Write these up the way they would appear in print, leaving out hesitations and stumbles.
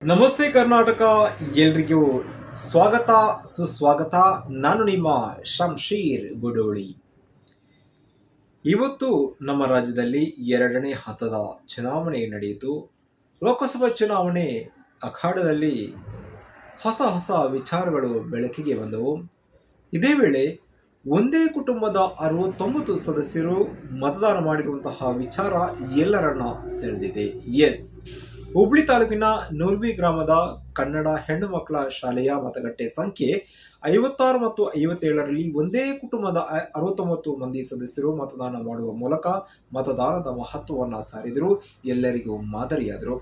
ನಮಸ್ತೆ ಕರ್ನಾಟಕ, ಎಲ್ರಿಗೂ ಸ್ವಾಗತ ಸುಸ್ವಾಗತ. ನಾನು ನಿಮ್ಮ ಶಂಶೀರ್ ಬುಡೋಳಿ. ಇವತ್ತು ನಮ್ಮ ರಾಜ್ಯದಲ್ಲಿ ಎರಡನೇ ಹಂತದ ಚುನಾವಣೆ ನಡೆಯಿತು. ಲೋಕಸಭಾ ಚುನಾವಣೆ ಅಖಾಡದಲ್ಲಿ ಹೊಸ ಹೊಸ ವಿಚಾರಗಳು ಬೆಳಕಿಗೆ ಬಂದವು. ಇದೇ ವೇಳೆ ಒಂದೇ ಕುಟುಂಬದ 69 ಸದಸ್ಯರು ಮತದಾನ ಮಾಡಿರುವಂತಹ ವಿಚಾರ ಎಲ್ಲರನ್ನ ಸೆಳೆದಿದೆ. ಎಸ್, ಹುಬ್ಳಿ ತಾಲೂಕಿನ ನೂರ್ವಿ ಗ್ರಾಮದ ಕನ್ನಡ ಹೆಣ್ಣು ಮಕ್ಕಳ ಶಾಲೆಯ ಮತಗಟ್ಟೆ ಸಂಖ್ಯೆ 56 ಮತ್ತು 57ರಲ್ಲಿ ಒಂದೇ ಕುಟುಂಬದ 69 ಮಂದಿ ಸದಸ್ಯರು ಮತದಾನ ಮಾಡುವ ಮೂಲಕ ಮತದಾನದ ಮಹತ್ವವನ್ನು ಸಾರಿದರು, ಎಲ್ಲರಿಗೂ ಮಾದರಿಯಾದರು.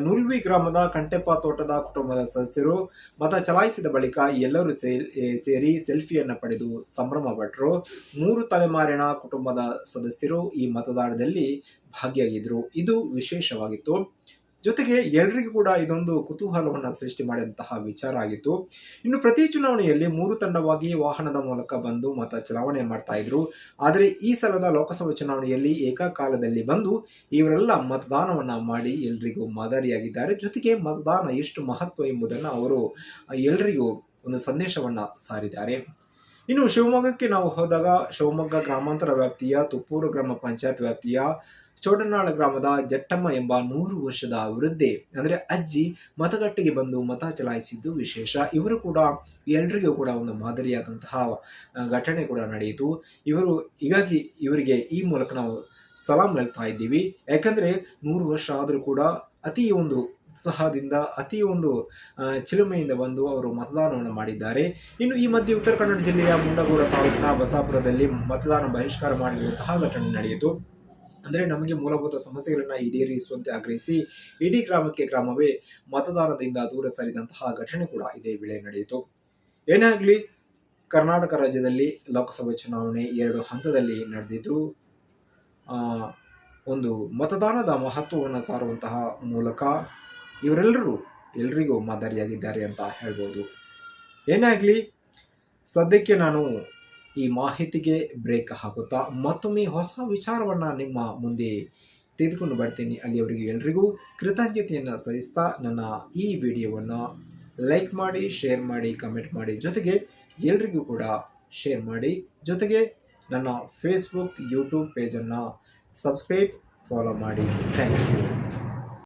ನೂಲ್ವಿ ಗ್ರಾಮದ ಕಂಟೆಪ್ಪ ತೋಟದ ಕುಟುಂಬದ ಸದಸ್ಯರು ಮತ ಚಲಾಯಿಸಿದ ಬಳಿಕ ಎಲ್ಲರೂ ಸೇರಿ ಸೆಲ್ಫಿಯನ್ನು ಪಡೆದು ಸಂಭ್ರಮ ಪಟ್ಟರು. 3 ತಲೆಮಾರಿನ ಕುಟುಂಬದ ಸದಸ್ಯರು ಈ ಮತದಾನದಲ್ಲಿ ಭಾಗಿಯಾಗಿದ್ದರು. ಇದು ವಿಶೇಷವಾಗಿತ್ತು. ಜೊತೆಗೆ ಎಲ್ಲರಿಗೂ ಕೂಡ ಇದೊಂದು ಕುತೂಹಲವನ್ನು ಸೃಷ್ಟಿ ಮಾಡಿದಂತಹ ವಿಚಾರ ಆಗಿತ್ತು. ಇನ್ನು ಪ್ರತಿ ಚುನಾವಣೆಯಲ್ಲಿ 3 ತಂಡವಾಗಿ ವಾಹನದ ಮೂಲಕ ಬಂದು ಮತ ಚಲಾವಣೆ ಮಾಡ್ತಾ ಇದ್ರು. ಆದರೆ ಈ ಸಲದ ಲೋಕಸಭಾ ಚುನಾವಣೆಯಲ್ಲಿ ಏಕಕಾಲದಲ್ಲಿ ಬಂದು ಇವರೆಲ್ಲ ಮತದಾನವನ್ನ ಮಾಡಿ ಎಲ್ರಿಗೂ ಮಾದರಿಯಾಗಿದ್ದಾರೆ. ಜೊತೆಗೆ ಮತದಾನ ಎಷ್ಟು ಮಹತ್ವ ಎಂಬುದನ್ನು ಅವರು ಎಲ್ರಿಗೂ ಒಂದು ಸಂದೇಶವನ್ನ ಸಾರಿದ್ದಾರೆ. ಇನ್ನು ಶಿವಮೊಗ್ಗಕ್ಕೆ ನಾವು ಹೋದಾಗ ಶಿವಮೊಗ್ಗ ಗ್ರಾಮಾಂತರ ವ್ಯಾಪ್ತಿಯ ತುಪ್ಪೂರು ಗ್ರಾಮ ಪಂಚಾಯತ್ ವ್ಯಾಪ್ತಿಯ ಚೋಡನಾಳ ಗ್ರಾಮದ ಜಟ್ಟಮ್ಮ ಎಂಬ 100 ವರ್ಷದ ವೃದ್ಧೆ ಅಂದರೆ ಅಜ್ಜಿ ಮತಗಟ್ಟೆಗೆ ಬಂದು ಮತ ಚಲಾಯಿಸಿದ್ದು ವಿಶೇಷ. ಇವರು ಕೂಡ ಎಲ್ರಿಗೂ ಕೂಡ ಒಂದು ಮಾದರಿಯಾದಂತಹ ಘಟನೆ ಕೂಡ ನಡೆಯಿತು. ಹೀಗಾಗಿ ಇವರಿಗೆ ಈ ಮೂಲಕ ನಾವು ಸಲಾಂ ಹೇಳ್ತಾ ಇದ್ದೀವಿ. ಯಾಕಂದ್ರೆ 100 ವರ್ಷ ಆದರೂ ಕೂಡ ಅತಿ ಒಂದು ಉತ್ಸಾಹದಿಂದ ಅತಿ ಒಂದು ಚಿಲುಮೆಯಿಂದ ಬಂದು ಅವರು ಮತದಾನವನ್ನು ಮಾಡಿದ್ದಾರೆ. ಇನ್ನು ಈ ಮಧ್ಯೆ ಉತ್ತರ ಕನ್ನಡ ಜಿಲ್ಲೆಯ ಮುಂಡಗೋಡ ತಾಲೂಕಿನ ಬಸಾಪುರದಲ್ಲಿ ಮತದಾನ ಬಹಿಷ್ಕಾರ ಮಾಡಿರುವಂತಹ ಘಟನೆ ನಡೆಯಿತು. ಅಂದರೆ ನಮಗೆ ಮೂಲಭೂತ ಸಮಸ್ಯೆಗಳನ್ನು ಈಡೇರಿಸುವಂತೆ ಆಗ್ರಹಿಸಿ ಇಡೀ ಗ್ರಾಮವೇ ಮತದಾನದಿಂದ ದೂರ ಸರಿದಂತಹ ಘಟನೆ ಕೂಡ ಇದೇ ವೇಳೆ ನಡೆಯಿತು. ಏನೇ ಆಗಲಿ, ಕರ್ನಾಟಕ ರಾಜ್ಯದಲ್ಲಿ ಲೋಕಸಭಾ ಚುನಾವಣೆ 2 ಹಂತದಲ್ಲಿ ನಡೆದಿದ್ದು ಒಂದು ಮತದಾನದ ಮಹತ್ವವನ್ನು ಸಾರುವಂತಹ ಮೂಲಕ ಎಲ್ರಿಗೂ ಮಾದರಿಯಾಗಿದ್ದಾರೆ ಅಂತ ಹೇಳ್ಬೋದು. ಏನೇ ಆಗಲಿ, ಸದ್ಯಕ್ಕೆ ನಾನು ಈ ಮಾಹಿತಿಗೆ ಬ್ರೇಕ್ ಹಾಕುತ್ತಾ ಮತ್ತೊಮ್ಮೆ ಹೊಸ ವಿಚಾರವನ್ನ ನಿಮ್ಮ ಮುಂದೆ ತೆಗೆದುಕೊಂಡು ಬರ್ತೀನಿ. ಅಲ್ಲಿಯವರೆಗೂ ಎಲ್ರಿಗೂ ಕೃತಜ್ಞತೆಯನ್ನು ಸಲ್ಲಿಸ್ತಾ ನನ್ನ ಈ ವಿಡಿಯೋವನ್ನು ಲೈಕ್ ಮಾಡಿ, ಶೇರ್ ಮಾಡಿ, ಕಮೆಂಟ್ ಮಾಡಿ, ಜೊತೆಗೆ ಎಲ್ರಿಗೂ ಕೂಡ ಶೇರ್ ಮಾಡಿ. ಜೊತೆಗೆ ನನ್ನ ಫೇಸ್ಬುಕ್, ಯೂಟ್ಯೂಬ್ ಪೇಜನ್ನು ಸಬ್ಸ್ಕ್ರೈಬ್, ಫಾಲೋ ಮಾಡಿ. Thank you.